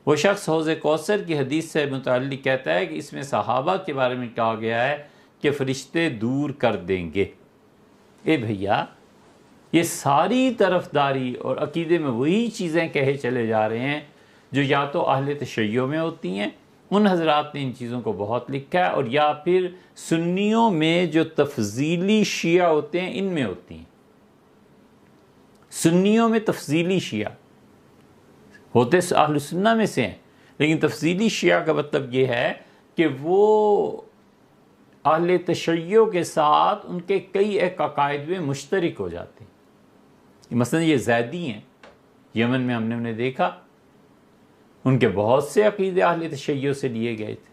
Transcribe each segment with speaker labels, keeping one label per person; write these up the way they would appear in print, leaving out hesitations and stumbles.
Speaker 1: وہ شخص حوض کوثر کی حدیث سے متعلق کہتا ہے کہ اس میں صحابہ کے بارے میں کہا گیا ہے کہ فرشتے دور کر دیں گے۔ اے بھیا، یہ ساری طرفداری اور عقیدے میں وہی چیزیں کہے چلے جا رہے ہیں جو یا تو اہل تشیع میں ہوتی ہیں، ان حضرات نے ان چیزوں کو بہت لکھا ہے، اور یا پھر سنیوں میں جو تفضیلی شیعہ ہوتے ہیں ان میں ہوتی ہیں۔ سنیوں میں تفضیلی شیعہ ہوتے اہل سنہ میں سے ہیں، لیکن تفضیلی شیعہ کا مطلب یہ ہے کہ وہ اہل تشیع کے ساتھ ان کے کئی ایک عقائد میں مشترک ہو جاتے ہیں۔ مثلا یہ زیدی ہیں، یمن میں ہم نے انہیں دیکھا، ان کے بہت سے عقیدے اہل تشیع سے لیے گئے تھے۔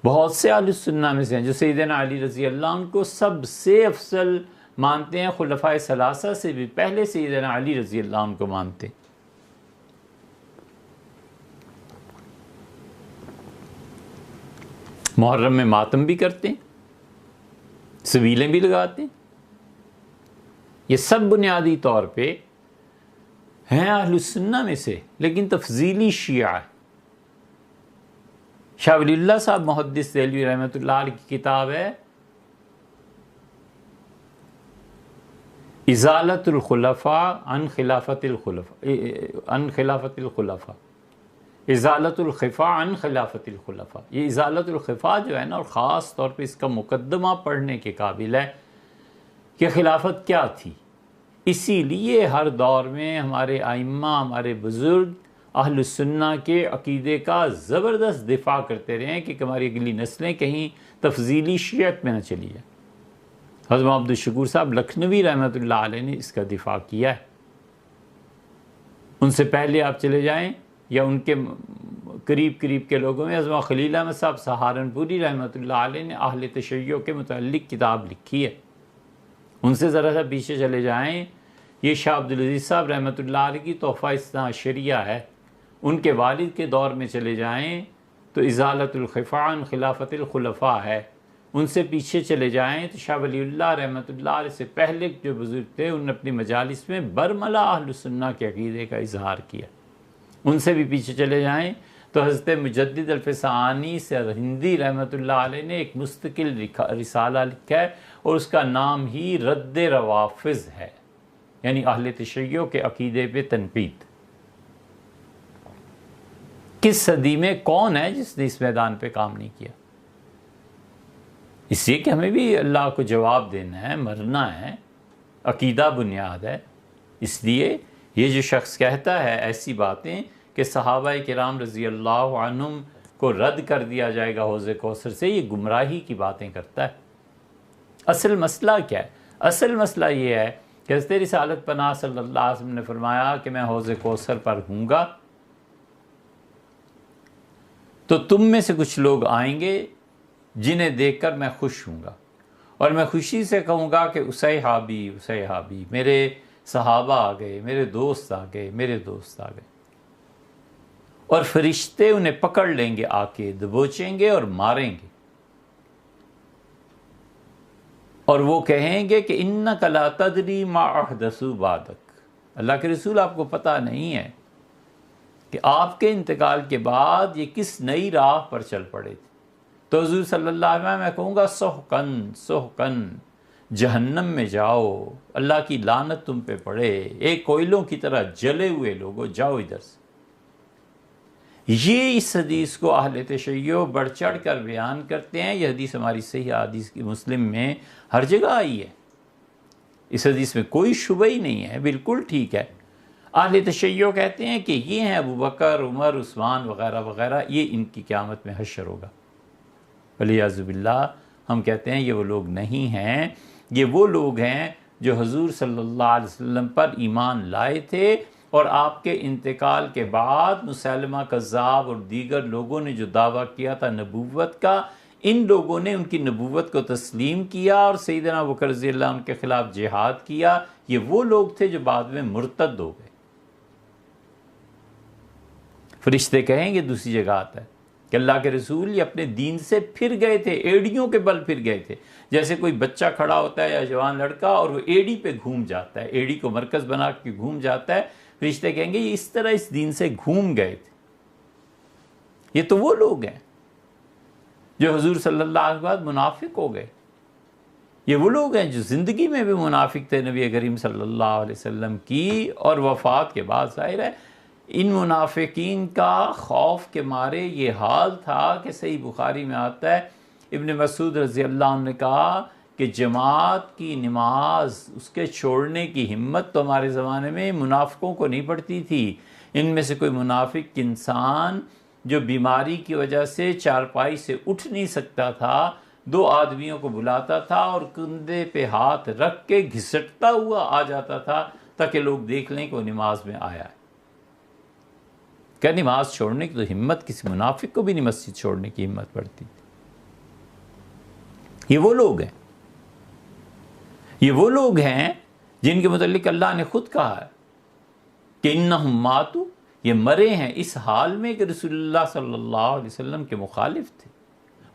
Speaker 1: بہت سے اہل سنہ میں سے ہیں جو سیدنا علی رضی اللہ عنہ کو سب سے افضل مانتے ہیں، خلفائے ثلاثہ سے بھی پہلے سیدنا علی رضی اللہ عنہ کو مانتے ہیں۔ محرم میں ماتم بھی کرتے ہیں، سبیلیں بھی لگاتے ہیں۔ یہ سب بنیادی طور پہ ہیں اہل السنہ میں سے، لیکن تفضیلی شیعہ ہے۔ شاہ ولی اللہ صاحب محدث دہلوی رحمۃ اللہ علیہ کی کتاب ہے ازالۃ الخلفاء عن خلافت الخلفاء، ازالۃ الخفاء عن خلافت الخلفاء۔ یہ ازالۃ الخفاء جو ہے نا، اور خاص طور پہ اس کا مقدمہ پڑھنے کے قابل ہے کہ خلافت کیا تھی۔ اسی لیے ہر دور میں ہمارے ائمہ، ہمارے بزرگ اہل السنہ کے عقیدے کا زبردست دفاع کرتے رہے ہیں کہ ہماری اگلی نسلیں کہیں تفضیلی شیعت میں نہ چلی جائیں۔ حضرت عبد الشکور صاحب لکھنوی رحمۃ اللہ علیہ نے اس کا دفاع کیا ہے۔ ان سے پہلے آپ چلے جائیں یا ان کے قریب کے لوگوں میں حضرت خلیل احمد صاحب سہارنپوری رحمۃ اللہ علیہ نے اہل تشیع کے متعلق کتاب لکھی ہے۔ ان سے ذرا سا پیچھے چلے جائیں، یہ شاہ عبدالعزیز صاحب رحمۃ اللہ علیہ کی تحفہ اثنا عشریہ ہے۔ ان کے والد کے دور میں چلے جائیں تو ازالۃ الخفاء عن خلافت الخلفاء ہے۔ ان سے پیچھے چلے جائیں تو شاہ ولی اللہ رحمۃ اللہ علیہ سے پہلے جو بزرگ تھے انہوں نے اپنی مجالس میں برملا اہل السنہ کے عقیدے کا اظہار کیا۔ ان سے بھی پیچھے چلے جائیں تو حضرت مجدد الفسانی سے ہندی رحمۃ اللہ علیہ نے ایک مستقل رسالہ لکھا ہے، اور اس کا نام ہی رد روافض ہے، یعنی اہل تشیع کے عقیدے پہ تنقید۔ کس صدی میں کون ہے جس نے اس میدان پہ کام نہیں کیا؟ اس لیے کہ ہمیں بھی اللہ کو جواب دینا ہے، مرنا ہے، عقیدہ بنیاد ہے۔ اس لیے یہ جو شخص کہتا ہے ایسی باتیں کہ صحابہ کرام رضی اللہ عنہم کو رد کر دیا جائے گا حوض کوثر سے، یہ گمراہی کی باتیں کرتا ہے۔ اصل مسئلہ کیا ہے؟ اصل مسئلہ یہ ہے کہ حضرت رسالت پناہ صلی اللہ علیہ وسلم نے فرمایا کہ میں حوض کوثر پر ہوں گا، تو تم میں سے کچھ لوگ آئیں گے جنہیں دیکھ کر میں خوش ہوں گا، اور میں خوشی سے کہوں گا کہ اسیحابی، میرے صحابہ آ گئے، میرے دوست آ گئے، میرے دوست آ گئے، اور فرشتے انہیں پکڑ لیں گے، آ کے دبوچیں گے اور ماریں گے، اور وہ کہیں گے کہ انک لا تدری ما احدثوا بعدک، اللہ کے رسول آپ کو پتہ نہیں ہے کہ آپ کے انتقال کے بعد یہ کس نئی راہ پر چل پڑے تھے۔ تو حضور صلی اللہ علیہ وسلم میں کہوں گا سحقن، جہنم میں جاؤ، اللہ کی لعنت تم پہ پڑے، ایک کوئلوں کی طرح جلے ہوئے لوگو، جاؤ ادھر سے۔ یہ اس حدیث کو اہل تشیع بڑھ چڑھ کر بیان کرتے ہیں۔ یہ حدیث ہماری صحیح حدیث کی مسلم میں ہر جگہ آئی ہے، اس حدیث میں کوئی شبہ ہی نہیں ہے، بالکل ٹھیک ہے۔ اہل تشیع کہتے ہیں کہ یہ ہیں ابو بکر، عمر، عثمان وغیرہ وغیرہ، یہ ان کی قیامت میں حشر ہوگا۔ والعیاذ باللہ، ہم کہتے ہیں یہ وہ لوگ نہیں ہیں، یہ وہ لوگ ہیں جو حضور صلی اللہ علیہ وسلم پر ایمان لائے تھے، اور آپ کے انتقال کے بعد مسیلمہ کذاب اور دیگر لوگوں نے جو دعویٰ کیا تھا نبوت کا، ان لوگوں نے ان کی نبوت کو تسلیم کیا اور سیدنا ابوبکر رضی اللہ عنہ کے خلاف جہاد کیا۔ یہ وہ لوگ تھے جو بعد میں مرتد ہو گئے۔ فرشتے کہیں گے، دوسری جگہ آتا ہے کہ اللہ کے رسول یہ اپنے دین سے پھر گئے تھے، ایڑیوں کے بل پھر گئے تھے۔ جیسے کوئی بچہ کھڑا ہوتا ہے یا جوان لڑکا اور وہ ایڑی پہ گھوم جاتا ہے، ایڑی کو مرکز بنا کے گھوم جاتا ہے، فرشتے کہیں گے یہ اس طرح اس دین سے گھوم گئے تھے. یہ تو وہ لوگ ہیں جو حضور صلی اللہ علیہ وسلم کے بعد منافق ہو گئے. یہ وہ لوگ ہیں جو زندگی میں بھی منافق تھے نبی کریم صلی اللہ علیہ وسلم کی اور وفات کے بعد. ظاہر ہے ان منافقین کا خوف کے مارے یہ حال تھا کہ صحیح بخاری میں آتا ہے ابن مسعود رضی اللہ عنہ نے کہا کہ جماعت کی نماز اس کے چھوڑنے کی ہمت تو ہمارے زمانے میں منافقوں کو نہیں پڑتی تھی. ان میں سے کوئی منافق انسان جو بیماری کی وجہ سے چارپائی سے اٹھ نہیں سکتا تھا 2 آدمیوں کو بلاتا تھا اور کندھے پہ ہاتھ رکھ کے گھسٹتا ہوا آ جاتا تھا تاکہ لوگ دیکھ لیں کہ وہ نماز میں آیا ہے. کہ نماز چھوڑنے کی تو ہمت کسی منافق کو بھی نہیں مسجد چھوڑنے کی ہمت پڑتی تھی. یہ وہ لوگ ہیں، یہ وہ لوگ ہیں جن کے متعلق اللہ نے خود کہا ہے کہ انہم ماتوا، یہ مرے ہیں اس حال میں کہ رسول اللہ صلی اللہ علیہ وسلم کے مخالف تھے.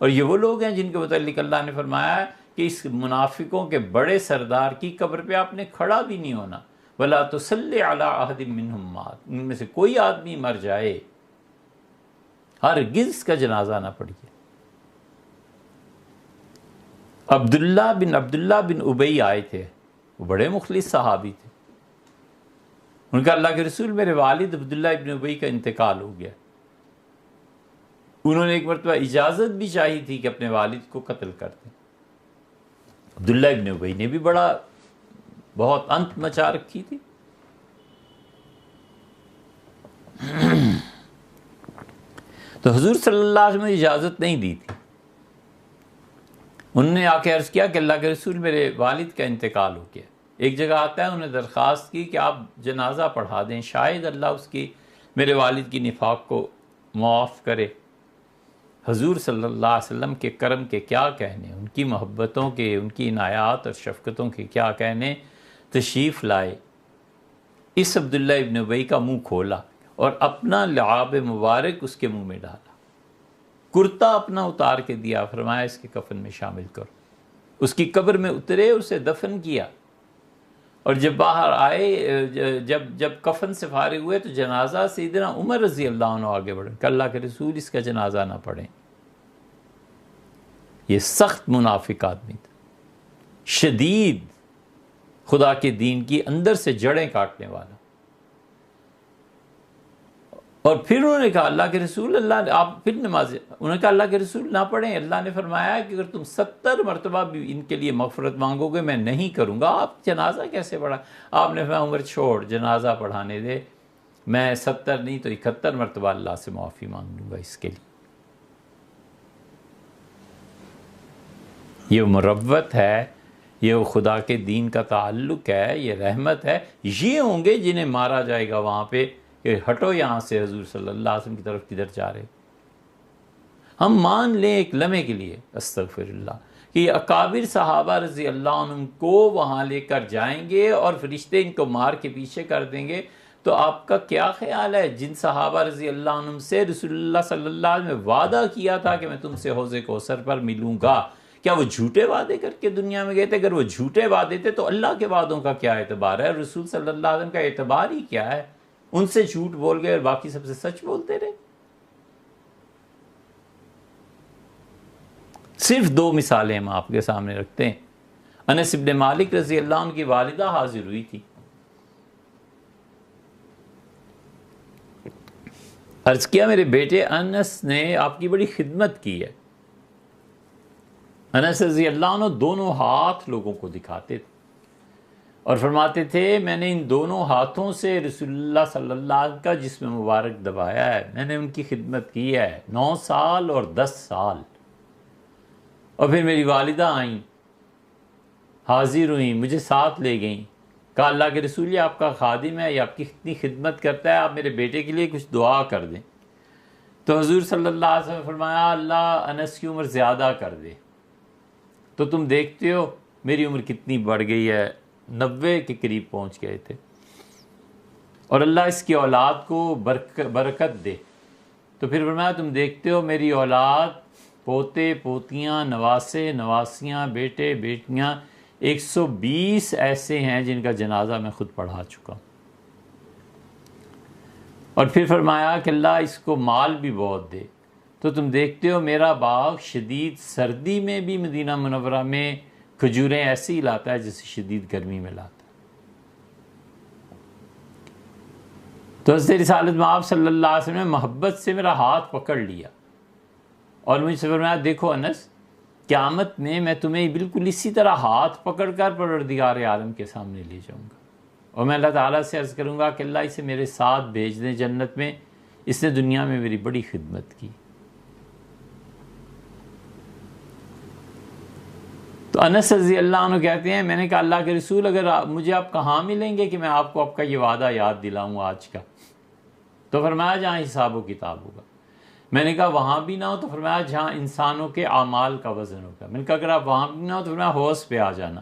Speaker 1: اور یہ وہ لوگ ہیں جن کے متعلق اللہ نے فرمایا ہے کہ اس منافقوں کے بڑے سردار کی قبر پہ آپ نے کھڑا بھی نہیں ہونا. وَلَا تُصَلِّ عَلَىٰ أَحَدٍ مِّنْهُمْ مَاتَ، ان میں سے کوئی آدمی مر جائے ہرگز اس کا جنازہ نہ پڑھیے. عبداللہ بن ابی آئے تھے، وہ بڑے مخلص صحابی تھے. ان کا اللہ کے رسول میرے والد عبداللہ ابن ابی کا انتقال ہو گیا. انہوں نے ایک مرتبہ اجازت بھی چاہی تھی کہ اپنے والد کو قتل کر دیں. عبداللہ ابن ابی نے بھی بہت انت مچا رکھی تھی. تو حضور صلی اللہ علیہ وسلم نے اجازت نہیں دی تھی. انہوں نے آ کے عرض کیا کہ اللہ کے رسول میرے والد کا انتقال ہو گیا. ایک جگہ آتا ہے انہوں نے درخواست کی کہ آپ جنازہ پڑھا دیں، شاید اللہ میرے والد کی نفاق کو معاف کرے. حضور صلی اللہ علیہ وسلم کے کرم کے کیا کہنے، ان کی محبتوں کے، ان کی عنایات اور شفقتوں کے کیا کہنے. تشریف لائے، اس عبداللہ ابن ابی کا منہ کھولا اور اپنا لعاب مبارک اس کے منہ میں ڈالا. کرتا اپنا اتار کے دیا، فرمایا اس کے کفن میں شامل کرو. اس کی قبر میں اترے، اسے دفن کیا. اور جب باہر آئے، جب کفن سے فارغ ہوئے تو جنازہ سیدنا عمر رضی اللہ عنہ آگے بڑھے کہ اللہ کے رسول اس کا جنازہ نہ پڑھیں. یہ سخت منافق آدمی تھا، شدید خدا کے دین کی اندر سے جڑیں کاٹنے والا. اور پھر انہوں نے کہا اللہ کے رسول، اللہ آپ پھر نماز، انہوں نے کہا اللہ کے رسول نہ پڑھیں. اللہ نے فرمایا کہ اگر تم 70 مرتبہ بھی ان کے لیے مغفرت مانگو گے میں نہیں کروں گا. آپ جنازہ کیسے پڑھا؟ آپ نے فرمایا عمر چھوڑ، جنازہ پڑھانے دے، میں 70 نہیں تو 71 مرتبہ اللہ سے معافی مانگ لوں گا اس کے لیے. یہ مروت ہے، یہ خدا کے دین کا تعلق ہے، یہ رحمت ہے. یہ ہوں گے جنہیں مارا جائے گا وہاں پہ کہ ہٹو یہاں سے، حضور صلی اللہ علیہ وسلم کی طرف کدھر جا رہے. ہم مان لیں ایک لمحے کے لیے، استغفر اللہ، کہ یہ اکابر صحابہ رضی اللہ عنہم کو وہاں لے کر جائیں گے اور فرشتے ان کو مار کے پیچھے کر دیں گے. تو آپ کا کیا خیال ہے جن صحابہ رضی اللہ عنہم سے رسول اللہ صلی اللہ علیہ وسلم نے وعدہ کیا تھا کہ میں تم سے حوض کوثر پر ملوں گا، کیا وہ جھوٹے وعدے کر کے دنیا میں گئے تھے؟ اگر وہ جھوٹے وعدے تھے تو اللہ کے وعدوں کا کیا اعتبار ہے؟ رسول صلی اللہ علیہ وسلم کا اعتبار ہی کیا ہے؟ ان سے جھوٹ بول گئے اور باقی سب سے سچ بولتے رہے. صرف 2 مثالیں ہم آپ کے سامنے رکھتے ہیں. انس ابن مالک رضی اللہ عنہ کی والدہ حاضر ہوئی تھی. عرض کیا میرے بیٹے انس نے آپ کی بڑی خدمت کی ہے. انس رضی اللہ عنہ دونوں ہاتھ لوگوں کو دکھاتے تھے اور فرماتے تھے میں نے ان دونوں ہاتھوں سے رسول اللہ صلی اللہ علیہ وسلم کا جسم مبارک دبایا ہے، میں نے ان کی خدمت کی ہے 9 سال اور 10 سال. اور پھر میری والدہ آئیں، حاضر ہوئیں، مجھے ساتھ لے گئیں، کہا اللہ کے رسول یہ آپ کا خادم ہے، یہ آپ کی اتنی خدمت کرتا ہے، آپ میرے بیٹے کے لیے کچھ دعا کر دیں. تو حضور صلی اللہ علیہ وسلم نے فرمایا اللہ انس کی عمر زیادہ کر دے. تو تم دیکھتے ہو میری عمر کتنی بڑھ گئی ہے، 90 کے قریب پہنچ گئے تھے، اور اللہ اس کی اولاد کو برکت دے. تو پھر فرمایا تم دیکھتے ہو میری اولاد، پوتے پوتیاں، نواسے نواسیاں، بیٹے بیٹیاں 120 ایسے ہیں جن کا جنازہ میں خود پڑھا چکا ہوں. اور پھر فرمایا کہ اللہ اس کو مال بھی بہت دے. تو تم دیکھتے ہو میرا باغ شدید سردی میں بھی مدینہ منورہ میں کھجوریں ایسی لاتا ہے جیسے شدید گرمی میں لاتا ہے. تو حضرت رسالت مآب صلی اللہ علیہ وسلم نے محبت سے میرا ہاتھ پکڑ لیا اور مجھ سے فرمایا دیکھو انس، قیامت میں میں تمہیں بالکل اسی طرح ہاتھ پکڑ کر پروردگار عالم کے سامنے لے جاؤں گا، اور میں اللہ تعالیٰ سے عرض کروں گا کہ اللہ اسے میرے ساتھ بھیج دیں جنت میں، اس نے دنیا میں میری بڑی خدمت کی. تو انس رضی اللہ عنہ کہتے ہیں میں نے کہا اللہ کے رسول اگر مجھے آپ کہاں ملیں گے کہ میں آپ کو آپ کا یہ وعدہ یاد دلاؤں آج کا؟ تو فرمایا جہاں حساب و کتاب ہوگا. میں نے کہا وہاں بھی نہ ہو؟ تو فرمایا جہاں انسانوں کے اعمال کا وزن ہوگا. میں نے کہا اگر آپ وہاں بھی نہ ہو تو فرمایا حوض پہ آ جانا.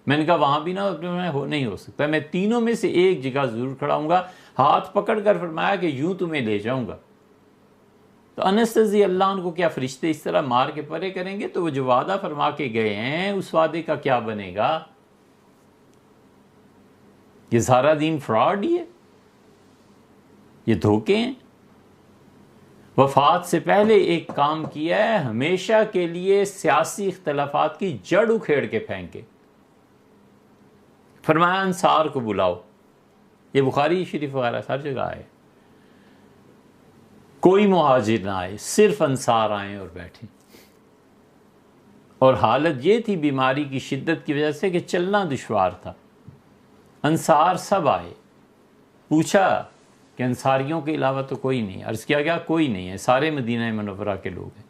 Speaker 1: میں نے کہا وہاں بھی نہ ہو تو فرمایا نہیں ہو سکتا، میں تینوں میں سے ایک جگہ ضرور کھڑا ہوں گا. ہاتھ پکڑ کر فرمایا کہ یوں تمہیں لے جاؤں گا. تو انس رضی اللہ عنہ کو کیا فرشتے اس طرح مار کے پرے کریں گے؟ تو وہ جو وعدہ فرما کے گئے ہیں اس وعدے کا کیا بنے گا؟ یہ سارا دین فراڈ ہی ہے، یہ دھوکے ہیں. وفات سے پہلے ایک کام کیا ہے، ہمیشہ کے لیے سیاسی اختلافات کی جڑ اکھیڑ کے پھینکے. فرمایا انصار کو بلاؤ، یہ بخاری شریف وغیرہ ہر جگہ آئے. کوئی مہاجر نہ آئے، صرف انصار آئیں اور بیٹھیں. اور حالت یہ تھی بیماری کی شدت کی وجہ سے کہ چلنا دشوار تھا. انصار سب آئے، پوچھا کہ انصاریوں کے علاوہ تو کوئی نہیں؟ عرض کیا گیا کوئی نہیں ہے، سارے مدینہ منورہ کے لوگ ہیں.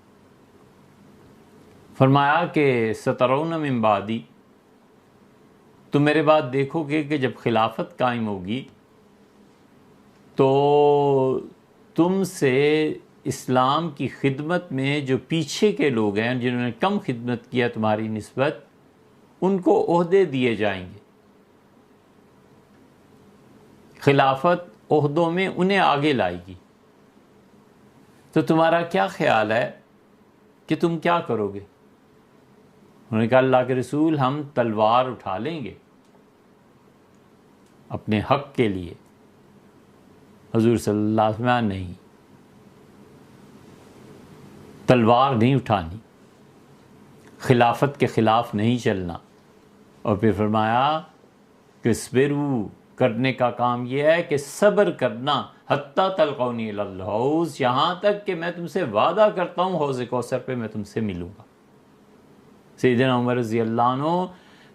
Speaker 1: فرمایا کہ سترون من بعدی، تم میرے بعد دیکھو گے کہ جب خلافت قائم ہوگی تو تم سے اسلام کی خدمت میں جو پیچھے کے لوگ ہیں جنہوں نے کم خدمت کیا تمہاری نسبت، ان کو عہدے دیے جائیں گے. خلافت عہدوں میں انہیں آگے لائے گی. تو تمہارا کیا خیال ہے کہ تم کیا کرو گے؟ انہوں نے کہا اللہ کے رسول ہم تلوار اٹھا لیں گے اپنے حق کے لیے. حضور صلی اللہ علیہ وسلم نہیں، تلوار نہیں اٹھانی، خلافت کے خلاف نہیں چلنا. اور پھر فرمایا کہ صبروا، کرنے کا کام یہ ہے کہ صبر کرنا، حتیٰ تلقونی الی الحوض، یہاں تک کہ میں تم سے وعدہ کرتا ہوں حوض کوثر پہ میں تم سے ملوں گا. سیدنا عمر رضی اللہ عنہ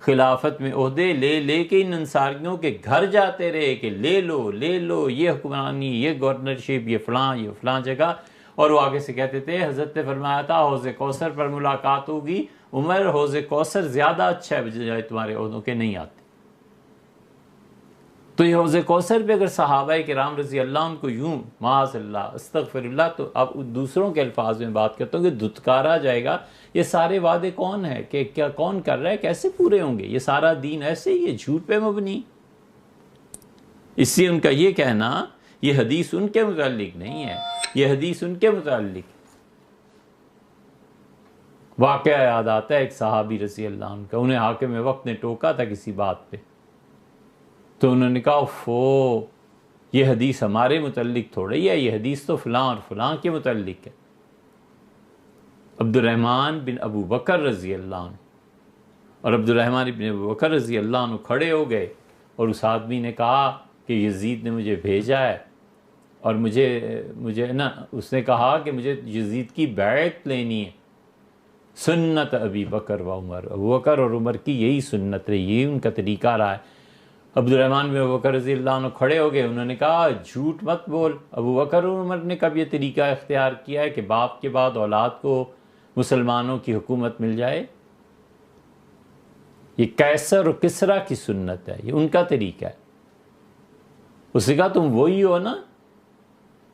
Speaker 1: خلافت میں عہدے لے لے کے ان انصاریوں کے گھر جاتے رہے کہ لے لو لے لو، یہ حکمرانی، یہ گورنرشپ، یہ فلاں جگہ. اور وہ آگے سے کہتے تھے حضرت نے فرمایا تھا حوض کوثر پر ملاقات ہوگی، عمر حوض کوثر زیادہ اچھا ہے بجائے تمہارے عہدوں کے، نہیں آتے. تو یہ حوض کوثر پہ اگر صحابہ کرام رضی اللہ عنہ کو یوں معاذ اللہ استغفر اللہ، تو اب دوسروں کے الفاظ میں بات کرتا ہوں کہ دھتکارا جائے گا. یہ سارے وعدے کون ہیں کہ کیا کون کر رہا ہے، کیسے پورے ہوں گے؟ یہ سارا دین ایسے ہی ہے، جھوٹ پہ مبنی. اس لیے ان کا یہ کہنا یہ حدیث ان کے متعلق نہیں ہے، یہ حدیث ان کے متعلق. واقعہ یاد آتا ہے ایک صحابی رضی اللہ عنہ کا، انہیں حاکم وقت نے ٹوکا تھا کسی بات پہ، تو انہوں نے کہا فو، یہ حدیث ہمارے متعلق تھوڑی ہے، یہ حدیث تو فلاں اور فلاں کے متعلق ہے. عبد الرحمن بن ابو بکر رضی اللہ عنہ اور عبد الرحمن بن ابو بکر رضی اللہ عنہ کھڑے ہو گئے اور اس آدمی نے کہا کہ یزید نے مجھے بھیجا ہے اور مجھے نا، اس نے کہا کہ مجھے یزید کی بیعت لینی ہے. سنت ابی بکر و عمر، ابو بکر اور عمر کی یہی سنت رہی، یہی ان کا طریقہ رہا ہے. عبد الرحمن بن ابو بکر رضی اللہ عنہ کھڑے ہو گئے، انہوں نے کہا جھوٹ مت بول، ابو بکر اور عمر نے کب یہ طریقہ اختیار کیا ہے کہ باپ کے بعد اولاد کو مسلمانوں کی حکومت مل جائے؟ یہ قیصر اور کسریٰ کی سنت ہے، یہ ان کا طریقہ ہے. اس نے کہا تم وہی ہو نا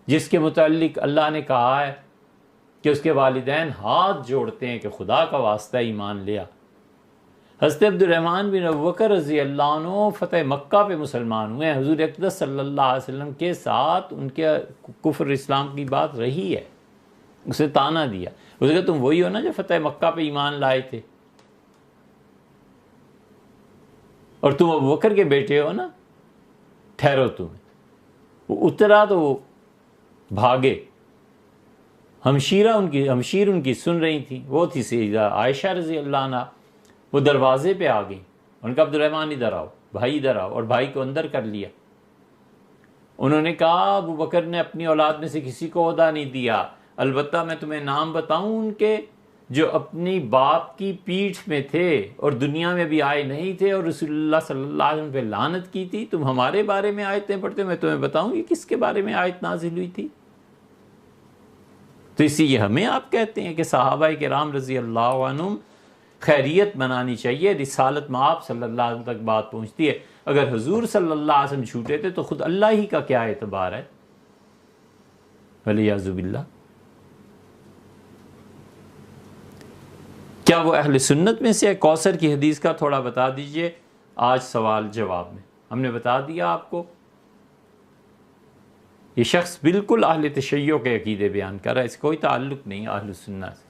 Speaker 1: جس کے متعلق اللہ نے کہا ہے کہ اس کے والدین ہاتھ جوڑتے ہیں کہ خدا کا واسطہ ایمان لیا. حضرت عبد الرحمن بن ابو بکر رضی اللہ عنہ فتح مکہ پہ مسلمان ہوئے ہیں، حضور اقدس صلی اللہ علیہ وسلم کے ساتھ ان کے کفر اسلام کی بات رہی ہے، اسے تانا دیا. اس نے کہا تم وہی ہو نا جو فتح مکہ پہ ایمان لائے تھے، اور تم ابو بکر کے بیٹے ہو نا، ٹھہرو. تمہیں وہ اترا تو وہ بھاگے. ہمشیر ان کی سن رہی تھیں، وہ تھی سیدہ عائشہ رضی اللہ عنہ. وہ دروازے پہ آ گئیں، ان کا عبد الرحمن ادھر آؤ، بھائی ادھر آؤ، اور بھائی کو اندر کر لیا. انہوں نے کہا ابو بکر نے اپنی اولاد میں سے کسی کو عہدہ نہیں دیا، البتہ میں تمہیں نام بتاؤں ان کے جو اپنی باپ کی پیٹھ میں تھے اور دنیا میں بھی آئے نہیں تھے اور رسول اللہ صلی اللہ علیہ وسلم پہ لعنت کی تھی. تم ہمارے بارے میں آیتیں پڑھتے ہو، میں تمہیں بتاؤں یہ کس کے بارے میں آیت نازل ہوئی تھی. تو اسی لیے ہمیں آپ کہتے ہیں کہ صحابہ کرام رضی اللہ عنہم خیریت منانی چاہیے. رسالت میں آپ صلی اللہ علیہ وسلم تک بات پہنچتی ہے. اگر حضور صلی اللہ علیہ وسلم جھوٹے تھے تو خود اللہ ہی کا کیا اعتبار ہے؟ والعیاذ باللہ. کیا وہ اہل سنت میں سے ہے؟ کوثر کی حدیث کا تھوڑا بتا دیجئے آج سوال جواب میں. ہم نے بتا دیا آپ کو. یہ شخص بالکل اہل تشیع کے عقیدے بیان کر رہا ہے، اس کوئی تعلق نہیں اہل سنت سے.